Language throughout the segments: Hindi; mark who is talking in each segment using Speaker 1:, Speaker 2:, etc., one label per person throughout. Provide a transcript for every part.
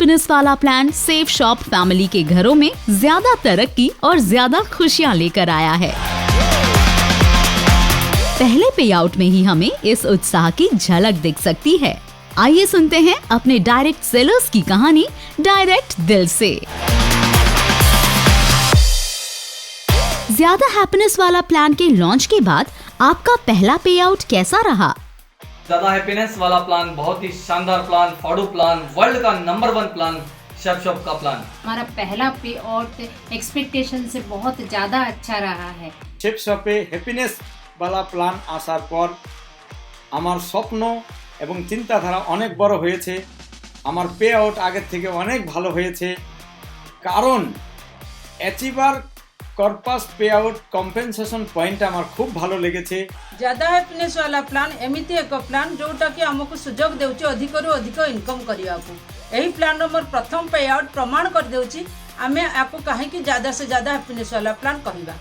Speaker 1: हैप्पीनेस वाला प्लान सेफ शॉप फैमिली के घरों में ज्यादा तरक्की और ज्यादा खुशियां लेकर आया है। पहले पे आउट में ही हमें इस उत्साह की झलक दिख सकती है। आइए सुनते हैं अपने डायरेक्ट सेलर्स की कहानी डायरेक्ट दिल से। ज्यादा हैप्पीनेस वाला प्लान के लॉन्च के बाद आपका पहला पे आउट कैसा रहा?
Speaker 2: ज्यादा हैप्पीनेस वाला प्लान बहुत ही शानदार प्लान, फाड़ू प्लान, वर्ल्ड का नंबर 1 प्लान, शेफ शॉप का प्लान।
Speaker 3: हमारा पहला पे आउट एक्सपेक्टेशन से बहुत ज्यादा अच्छा रहा है।
Speaker 4: शेफ शॉपे हैप्पीनेस वाला প্ল্যান আসার পর আমার স্বপ্ন এবং চিন্তাধারা অনেক বড় হয়েছে। আমার পে আউট আগের থেকে অনেক ভালো হয়েছে, কারণ achiever corpus pay out compensation point আমার খুব ভালো লেগেছে।
Speaker 5: ज़्यादा हैप्पीनेस वाला प्लान एमती एक प्लान जोटा कि आमको सुजोग देउची अधिक रु अधिक इनकम करिया को। यही प्लान मोर प्रथम पे आउट प्रमाण कर देउची आमे आपको कहीं कि ज़्यादा से ज़्यादा हैप्पीनेस वाला प्लान कहिबा।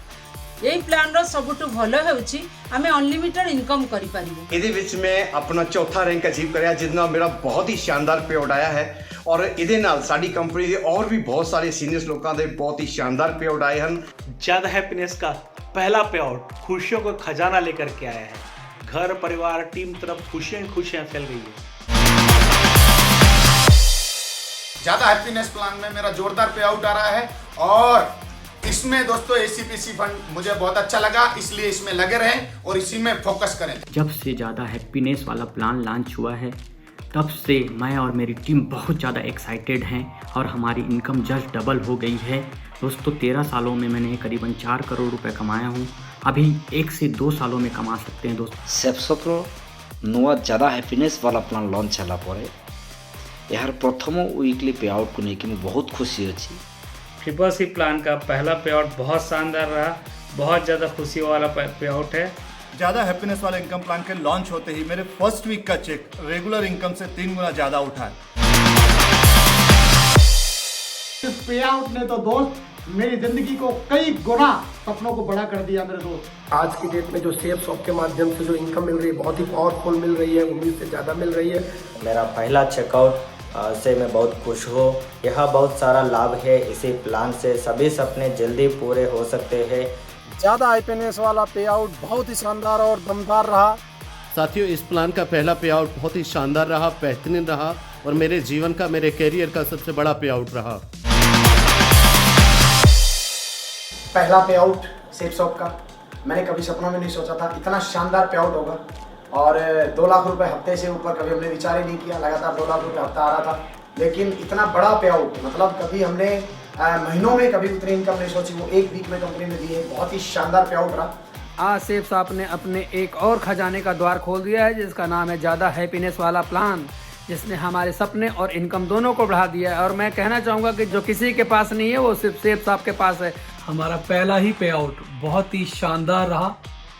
Speaker 5: यही प्लान रो सबुठु भलो हेउची आमे अनलिमिटेड इनकम करि परिबो।
Speaker 6: इदे विच में अपना चौथा रैंक अचीव करया, जितना मेरा बहुत ही शानदार पे आउट आया है। और इदे नाल साडी कंपनी दे और भी बहुत सारे सीनियर्स लोगों दे बहुत ही शानदार पे आउट आए हैं।
Speaker 7: ज्यादा हैप्पीनेस का पहला पे आउट खुशियों को खजाना लेकर के आया है। घर परिवार टीम तरफ खुशियां खुशियां फैल गई है।
Speaker 8: ज्यादा हैप्पीनेस प्लान में मेरा जोरदार पे आउट आ रहा है और इसमें दोस्तों एसीपीसी फंड मुझे बहुत अच्छा लगा, इसलिए इसमें लगे रहें और इसी में फोकस करें।
Speaker 9: जब से ज़्यादा हैप्पीनेस वाला प्लान लॉन्च हुआ है तब से मैं और मेरी टीम बहुत ज़्यादा एक्साइटेड हैं और हमारी इनकम जस्ट डबल हो गई है। दोस्तों 13 सालों में मैंने करीबन 4 करोड़ रुपए कमाया हूँ। अभी 1 से 2 सालों में कमा सकते हैं दोस्तों।
Speaker 10: सेप्सोप्रो नुआ ज़्यादा हैप्पीनेस वाला प्लान लॉन्च होला परे यार प्रथम वीकली पे आउट को लेकिन बहुत खुशी अच्छी।
Speaker 11: ट्रिपल सी प्लान का पहला पे आउट बहुत शानदार रहा, बहुत ज़्यादा खुशी वाला पे आउट है।
Speaker 8: ज्यादा हैप्पीनेस वाले इनकम प्लान के लॉन्च होते ही मेरे फर्स्ट वीक का चेक रेगुलर इनकम से 3 गुना ज्यादा उठा है।
Speaker 12: इस पे आउट ने तो दोस्त मेरी जिंदगी को कई गुना सपनों को बड़ा कर दिया मेरे दोस्त।
Speaker 13: आज की डेट में जो सेफ शॉप के माध्यम से जो इनकम मिल रही है बहुत ही पावरफुल मिल रही है, उम्मीद से ज़्यादा मिल रही है।
Speaker 14: मेरा पहला चेकआउट से मैं बहुत खुश हूँ। यह बहुत सारा लाभ है, इसी प्लान से सभी सपने जल्दी पूरे हो सकते हैं।
Speaker 12: ज़्यादा हैप्पीनेस वाला पे आउट बहुत ही शानदार और दमदार रहा।
Speaker 15: साथियों इस प्लान का पहला पे आउट बहुत ही शानदार रहा, बेहतरीन रहा और मेरे जीवन का, मेरे कैरियर का सबसे बड़ा पे आउट रहा।
Speaker 13: पहला पे आउट सेफ शॉप का मैंने कभी सपनों में नहीं सोचा था इतना शानदार पे आउट होगा। और 2 लाख रुपए हफ्ते से ऊपर कभी हमने विचार ही नहीं किया। लगातार 2 लाख रुपए हफ्ता आ रहा था, लेकिन इतना बड़ा पे आउट मतलब कभी हमने महीनों में कभी उतनी इनकम नहीं सोची, वो 1 वीक में कंपनी ने दी है। बहुत ही शानदार पे आउट रहा।
Speaker 16: आज सेफ शॉप ने अपने एक और खजाने का द्वार खोल दिया है जिसका नाम है ज़्यादा हैप्पीनेस वाला प्लान, जिसने हमारे सपने और इनकम दोनों को बढ़ा दिया है। और मैं कहना चाहूँगा कि जो किसी के पास नहीं है वो सिर्फ सेफ शॉप के पास है।
Speaker 17: हमारा पहला ही पे आउट बहुत ही शानदार रहा,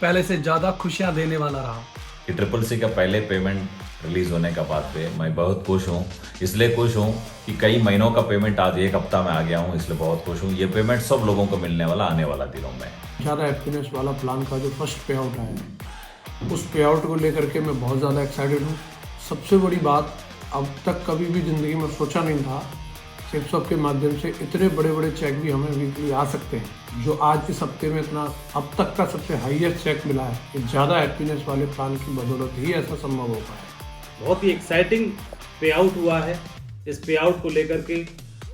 Speaker 17: पहले से ज़्यादा खुशियाँ देने वाला रहा।
Speaker 18: ट्रिपल सी का पहले पेमेंट रिलीज होने का बाद पे मैं बहुत खुश हूँ। इसलिए खुश हूँ कि कई महीनों का पेमेंट आज 1 हफ्ता में आ गया हूँ, इसलिए बहुत खुश हूँ। ये पेमेंट सब लोगों को मिलने वाला आने वाला दिनों में।
Speaker 12: ज़्यादा हैप्पीनेस वाला प्लान का जो फर्स्ट पे आउट आया उस पे आउट को लेकर के मैं बहुत ज़्यादा एक्साइटेड हूँ। सबसे बड़ी बात, अब तक कभी भी ज़िंदगी में सोचा नहीं था सेफ शॉप के माध्यम से इतने बड़े बड़े चेक भी हमें वीकली आ सकते हैं। जो आज इस हफ्ते में इतना अब तक का सबसे हाईएस्ट चेक मिला है, ये ज़्यादा हैप्पीनेस वाले प्लान की बदौलत ही ऐसा संभव हो पाया।
Speaker 11: बहुत ही एक्साइटिंग पे आउट हुआ है। इस पे आउट को लेकर के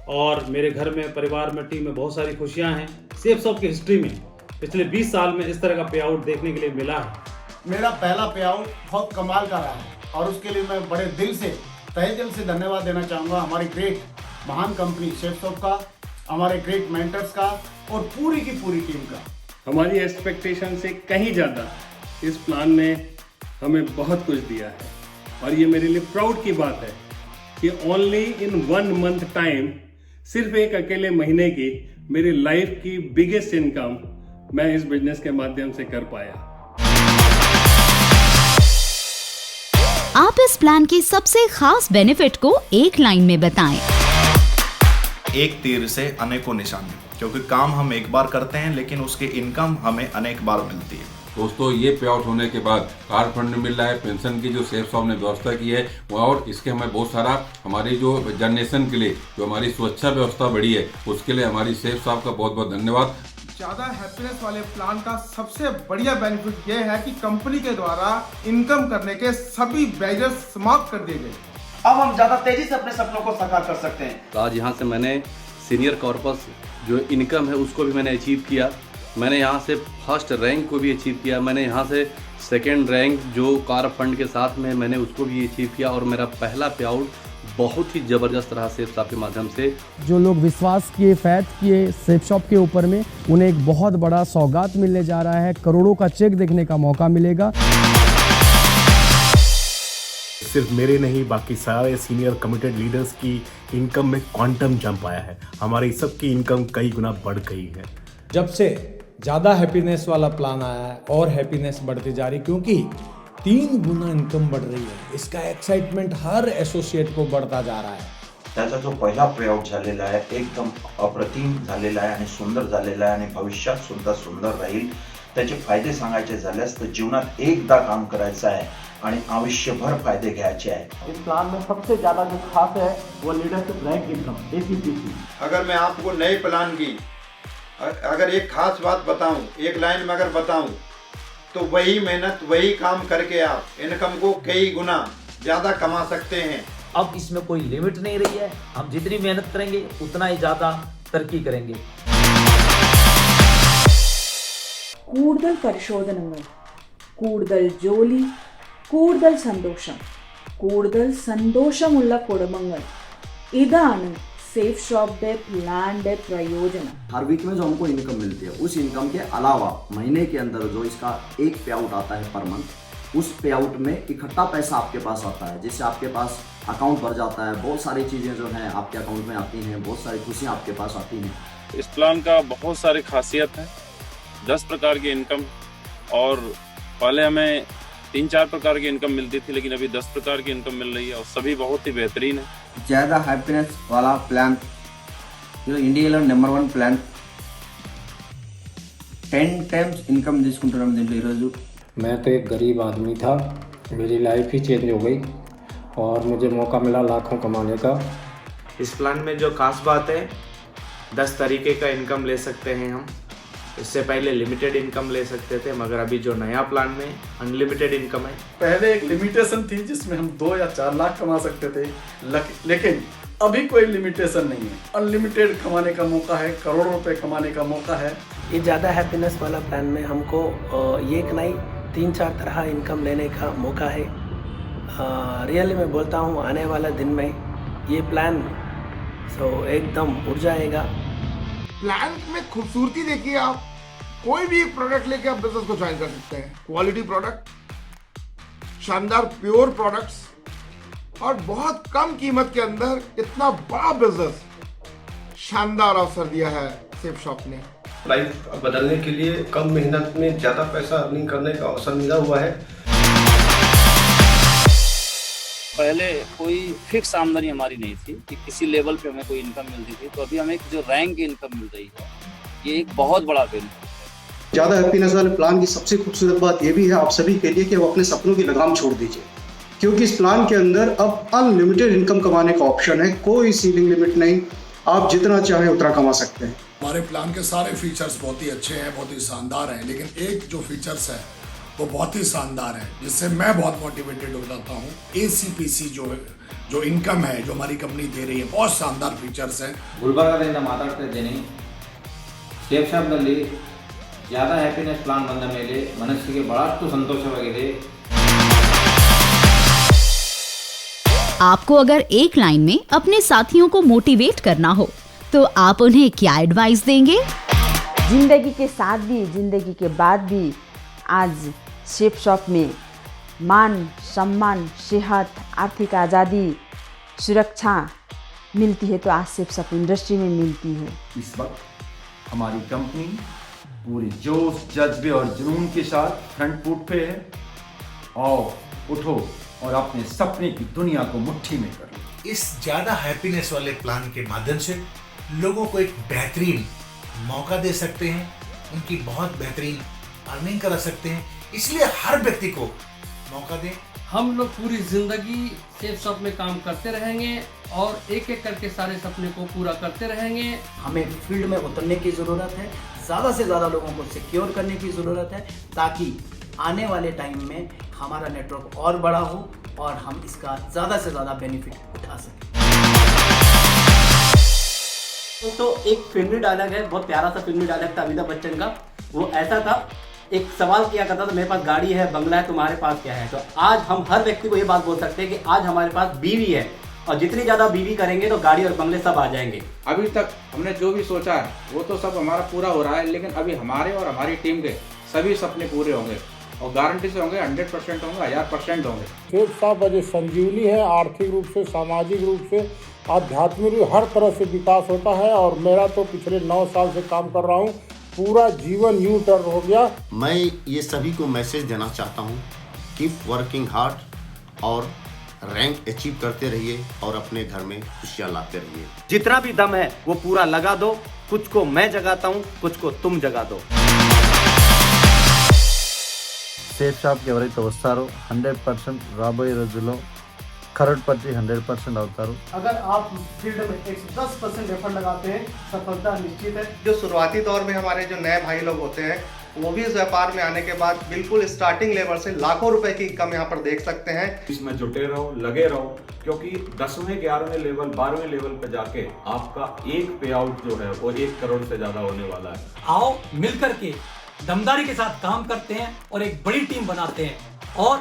Speaker 11: और मेरे घर में, परिवार में, टीम में बहुत सारी खुशियाँ हैं। सेफ शॉप की हिस्ट्री में पिछले 20 साल में इस तरह का पे आउट देखने के लिए मिला है।
Speaker 12: मेरा पहला पे आउट बहुत कमाल का रहा है और उसके लिए मैं बड़े दिल से, तहे दिल से धन्यवाद देना चाहूँगा हमारी ग्रेट महान कंपनी शेफ शॉप का, हमारे ग्रेट मेंटर्स का और पूरी की पूरी टीम का।
Speaker 19: हमारी एक्सपेक्टेशन से कहीं ज़्यादा इस प्लान ने हमें बहुत कुछ दिया है और ये मेरे लिए प्राउड की बात है कि ओनली इन 1 मंथ टाइम, सिर्फ एक अकेले महीने की मेरी लाइफ की बिगेस्ट इनकम मैं इस बिजनेस के माध्यम से कर पाया।
Speaker 1: आप इस प्लान की सबसे खास बेनिफिट को एक लाइन में बताएं।
Speaker 20: एक तीर से अनेकों निशाने, क्योंकि काम हम एक बार करते हैं लेकिन उसकी इनकम हमें अनेक बार मिलती है।
Speaker 21: दोस्तों ये पे आउट होने के बाद कार फंड मिल रहा है, पेंशन की जो सेफ शॉप ने व्यवस्था की है और इसके हमें बहुत सारा हमारी जो जनरेशन के लिए जो हमारी सुरक्षा व्यवस्था बढ़ी है उसके लिए हमारी सेफ शॉप का बहुत बहुत धन्यवाद।
Speaker 22: ज़्यादा हैप्पीनेस वाले प्लान का सबसे बढ़िया बेनिफिट ये है कि कंपनी के द्वारा इनकम करने के सभी बैरियर्स समाप्त कर दिए गए।
Speaker 23: अब हम ज़्यादा तेजी से अपने सपनों को साकार कर सकते हैं।
Speaker 24: तो आज यहाँ से मैंने सीनियर कॉर्पस जो इनकम है उसको भी मैंने अचीव किया। मैंने यहाँ से फर्स्ट रैंक को भी अचीव किया। मैंने यहाँ से सेकंड रैंक जो कार फंड के साथ में मैंने उसको भी अचीव किया और मेरा पहला पे आउट बहुत ही ज़बरदस्त रहा सेफ शॉप के माध्यम से।
Speaker 25: जो लोग विश्वास किए, फैथ किए सेफ शॉप के ऊपर में, उन्हें एक बहुत बड़ा सौगात मिलने जा रहा है। करोड़ों का चेक देखने का मौका मिलेगा।
Speaker 26: सिर्फ मेरे नहीं बाकी सारे सीनियर कमिटेड लीडर्स की इनकम में क्वांटम जंप आया है। हमारी सबकी इनकम कई गुना बढ़ गई है।
Speaker 27: जब से ज़्यादा हैप्पीनेस वाला प्लान आया है और हैप्पीनेस बढ़ती जा रही, क्योंकि 3 गुना इनकम बढ़ रही है। इसका एक्साइटमेंट हर एसोसिएट को बढ़ता जा रहा है।
Speaker 28: त्याचा जो पहिला पेआउट झालेला आहे एकदम अप्रतिम झालेला आहे आणि सुंदर झालेला आहे आणि भविष्यात सुद्धा सुंदर राहील। त्याचे फायदे सांगायचे झाल्यास तर जीवनात एकदा काम करायचं आहे आणि आयुष्यभर फायदे घ्यायचे आहे।
Speaker 23: इस प्लान में सबसे ज़्यादा जो खास है वो लीडरशिप रैंक इनकम ACPC।
Speaker 29: अगर मैं आपको नए प्लान की अगर एक खास बात बताऊं, एक लाइन में अगर बताऊं, तो वही मेहनत वही काम करके आप इनकम को कई गुना ज़्यादा कमा सकते हैं।
Speaker 30: अब इसमें कोई लिमिट नहीं रही है। हम जितनी मेहनत करेंगे उतना ही ज़्यादा तरक्की करेंगे।
Speaker 31: കൂടുതൽ പരിശോധനകൾ, കൂടുതൽ ജോലി, കൂടുതൽ സന്തോഷം, കൂടുതൽ സന്തോഷമുള്ള കുടുംബങ്ങൾ, ഇതാണ് safe shop day plan day प्रयोजन।
Speaker 14: हर वीक में जो हमको इनकम मिलती है उस इनकम के अलावा महीने के अंदर जो इसका एक पे आउट आता है पर मंथ, उस पे आउट में इकट्ठा पैसा आपके पास आता है जिससे आपके पास अकाउंट भर जाता है। बहुत सारी चीज़ें जो हैं आपके अकाउंट में आती हैं, बहुत सारी खुशियाँ आपके पास आती हैं।
Speaker 32: इस प्लान का बहुत सारी खासियत है। 10 प्रकार की इनकम, और पहले हमें 3-4 प्रकार की इनकम मिलती थी, लेकिन अभी 10 प्रकार की इनकम मिल रही है और सभी बहुत ही बेहतरीन है।
Speaker 33: ज़्यादा हैप्पीनेस वाला प्लान जो ఇండియాలో నెంబర్ 1 ప్లాన్ 10 टाइम्स इनकम తీసుకుంటున్నాం దీంట్లో ఈరోజు।
Speaker 34: मैं तो एक गरीब आदमी था, मेरी लाइफ ही चेंज हो गई और मुझे मौका मिला लाखों कमाने का।
Speaker 35: इस प्लान में जो खास बात है 10 तरीके का इनकम ले सकते हैं हम। इससे पहले लिमिटेड इनकम ले सकते थे, मगर अभी जो नया प्लान में अनलिमिटेड इनकम है।
Speaker 22: पहले एक लिमिटेशन थी जिसमें हम 2 या 4 लाख कमा सकते थे, लेकिन अभी कोई लिमिटेशन नहीं है। अनलिमिटेड कमाने का मौका है, करोड़ों रुपए कमाने का मौका है।
Speaker 16: ये ज़्यादा हैप्पीनेस वाला प्लान में हमको ये एक नहीं 3-4 तरह इनकम लेने का मौका है। रियली मैं बोलता हूँ आने वाला दिन में ये प्लान एकदम उड़ जाएगा।
Speaker 8: प्लान में खूबसूरती देखिए, आप कोई भी एक प्रोडक्ट लेके आप बिजनेस को ज्वाइन कर सकते हैं। क्वालिटी प्रोडक्ट, शानदार प्योर प्रोडक्ट्स और बहुत कम कीमत के अंदर इतना बड़ा बिजनेस, शानदार अवसर दिया है सेफ शॉप ने।
Speaker 6: लाइफ बदलने के लिए कम मेहनत में ज़्यादा पैसा अर्निंग करने का अवसर मिला हुआ है।
Speaker 36: पहले कोई फिक्स आमदनी हमारी नहीं थी कि किसी लेवल पे हमें कोई इनकम मिलती थी, तो अभी हमें एक जो रैंक इनकम मिल रही है ये एक बहुत बड़ा बेनिफिट है।
Speaker 37: ज़्यादा हैप्पीनेस वाले प्लान की सबसे खूबसूरत बात ये भी है आप सभी के लिए कि वो अपने सपनों की लगाम छोड़ दीजिए, क्योंकि इस प्लान के अंदर अब अनलिमिटेड इनकम कमाने का ऑप्शन है। कोई सीलिंग लिमिट नहीं, आप जितना चाहें उतना कमा सकते हैं।
Speaker 8: हमारे प्लान के सारे फीचर्स बहुत ही अच्छे हैं, बहुत ही शानदार हैं, लेकिन एक जो फीचर्स है वो बहुत ही शानदार है जिससे मैं बहुत मोटिवेटेड हो जाता हूँ। ACPC जो इनकम है जो हमारी कंपनी दे रही है, बहुत शानदार फीचर्स हैं।
Speaker 38: ಗುಲ್ಬರ್ಗದಿಂದ ಮಾತಾಡ್ತಾ ಇದ್ದೀನಿ। ಸೇಫ್ ಶಾಪ್ನಲ್ಲಿ ज़्यादा हैप्पीनेस प्लान ಬಂದ ಮೇಲೆ ಮನಸ್ಸಿಗೆ ಬಹಳಷ್ಟು ಸಂತೋಷವಾಗಿದೆ।
Speaker 1: आपको अगर एक लाइन में अपने साथियों को मोटिवेट करना हो तो आप उन्हें क्या एडवाइस देंगे?
Speaker 31: जिंदगी के साथ भी जिंदगी के बाद भी आज सेफ शॉप में मान सम्मान, सेहत, आर्थिक आज़ादी, सुरक्षा मिलती है तो आज सेफ शॉप इंडस्ट्री में मिलती है।
Speaker 39: इस वक्त हमारी कंपनी पूरी जोश, जज्बे और जुनून के साथ फ्रंट फुट पे है। आओ उठो और अपने सपने की दुनिया को मुट्ठी में करो।
Speaker 40: इस ज़्यादा हैप्पीनेस वाले प्लान के माध्यम से लोगों को एक बेहतरीन मौका दे सकते हैं, उनकी बहुत बेहतरीन अर्निंग करा सकते हैं। इसलिए हर व्यक्ति को मौका दें।
Speaker 16: हम लोग पूरी जिंदगी सेफ शॉप में काम करते रहेंगे और एक एक करके सारे सपने को पूरा करते रहेंगे।
Speaker 2: हमें फील्ड में उतरने की ज़रूरत है, ज़्यादा से ज़्यादा लोगों को सिक्योर करने की ज़रूरत है, ताकि आने वाले टाइम में हमारा नेटवर्क और बड़ा हो और हम इसका ज़्यादा से ज़्यादा बेनिफिट उठा सकें।
Speaker 3: तो एक फिल्मी डायलॉग है, बहुत प्यारा सा फिल्मी डायलॉग था अमिताभ बच्चन का। वो ऐसा था, एक सवाल किया करता था, मेरे पास गाड़ी है, बंगला है, तुम्हारे पास क्या है। तो आज हम हर व्यक्ति को ये बात बोल सकते हैं कि आज हमारे पास बीवी है, और जितनी ज़्यादा बीवी करेंगे तो गाड़ी और बंगले सब आ जाएंगे।
Speaker 38: अभी तक हमने जो भी सोचा है वो तो सब हमारा पूरा हो रहा है, लेकिन अभी हमारे और हमारी टीम के सभी सपने पूरे होंगे और गारंटी से होंगे, 100% होंगे, 1000% होंगे।
Speaker 4: सेफ शॉप वजह संजीवनी है, आर्थिक रूप से, सामाजिक रूप से, आध्यात्मिक रूप, हर तरह से विकास होता है। और मेरा तो पिछले 9 साल से काम कर रहा हूँ, पूरा जीवन यूं टर्न हो गया।
Speaker 5: मैं ये सभी को मैसेज देना चाहता हूँ, कीप वर्किंग हार्ड और रैंक अचीव करते रहिए और अपने घर में खुशियाँ लाते रहिए।
Speaker 3: जितना भी दम है वो पूरा लगा दो, कुछ को मैं जगाता हूँ, कुछ को तुम जगा दो।
Speaker 7: సేఫ్ షాప్కి ఎవరైతే వస్తారో 100% రాబోయే రోజుల్లో కరోడ్పతి 100% అవుతారు।
Speaker 9: अगर आप फील्ड में 110% एफर्ट लगाते हैं, सफलता निश्चित है।
Speaker 10: जो शुरुआती दौर में हमारे जो नए भाई लोग होते हैं, वो भी इस व्यापार में आने के बाद बिल्कुल स्टार्टिंग लेवल से लाखों रुपए की इनकम यहाँ पर देख सकते हैं।
Speaker 39: इसमें जुटे रहो, लगे रहो, क्योंकि 10वें 11वें लेवल 12वें लेवल पर जाके आपका एक पे आउट जो है वो 1 करोड़ से ज्यादा होने वाला है।
Speaker 11: आओ मिलकर के दमदारी के साथ काम करते हैं और एक बड़ी टीम बनाते हैं और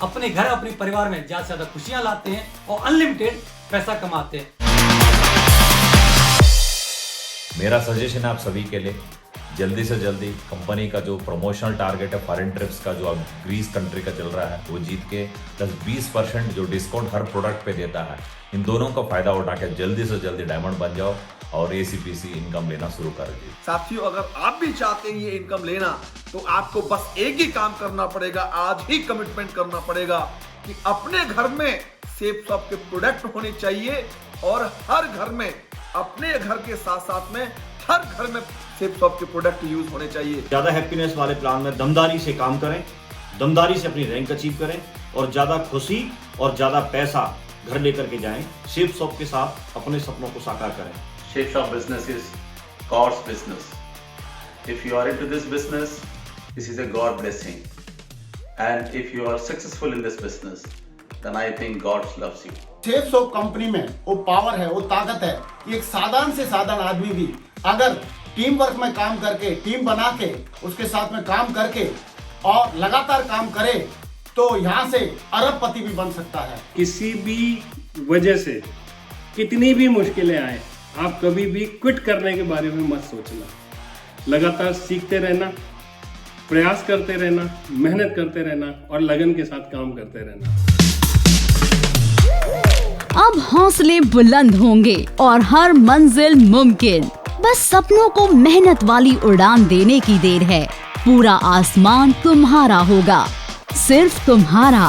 Speaker 11: अपने घर अपने परिवार में ज्यादा से ज्यादा खुशियां लाते हैं और अनलिमिटेड पैसा कमाते हैं।
Speaker 12: मेरा सजेशन है आप सभी के लिए, जल्दी से जल्दी कंपनी का जो प्रमोशनल टारगेट है फॉरेन ट्रिप्स का जो अब ग्रीस कंट्री का चल रहा है वो जीत के 10-20% जो डिस्काउंट हर प्रोडक्ट पे देता है, इन दोनों का फायदा उठा के जल्दी से जल्दी डायमंड बन जाओ और ACPC इनकम लेना शुरू कर दीजिए।
Speaker 13: साथियों, अगर आप भी चाहते हैं ये इनकम लेना तो आपको बस एक ही काम करना पड़ेगा, आज ही कमिटमेंट करना पड़ेगा कि अपने घर में सेफ शॉप के प्रोडक्ट होने चाहिए और हर घर में, अपने घर के साथ साथ में हर घर में सेफ शॉप के प्रोडक्ट यूज होने चाहिए।
Speaker 15: ज्यादा हैप्पीनेस वाले प्लान में दमदारी से काम करें, दमदारी से अपनी रैंक अचीव करें और ज्यादा खुशी और ज्यादा पैसा घर लेकर के जाएं। सेफ शॉप के साथ अपने सपनों को साकार करें।
Speaker 17: Shape Shop business is God's business. If you are into this business, this is a God blessing. And if you are successful in this business, then I think God loves you.
Speaker 8: Safe shop company में वो पावर है, वो ताकत है कि एक साधारण से साधारण आदमी भी अगर टीम वर्क में काम करके, टीम बना के, उसके साथ में काम करके और लगातार काम करे तो यहाँ से अरबपति भी बन सकता है।
Speaker 18: किसी भी वजह से कितनी भी मुश्किलें आए, आप कभी भी क्विट करने के बारे में मत सोचना। लगातार सीखते रहना, प्रयास करते रहना, मेहनत करते रहना और लगन के साथ काम करते रहना।
Speaker 1: अब हौसले बुलंद होंगे और हर मंजिल मुमकिन। बस सपनों को मेहनत वाली उड़ान देने की देर है। पूरा आसमान तुम्हारा होगा, सिर्फ तुम्हारा।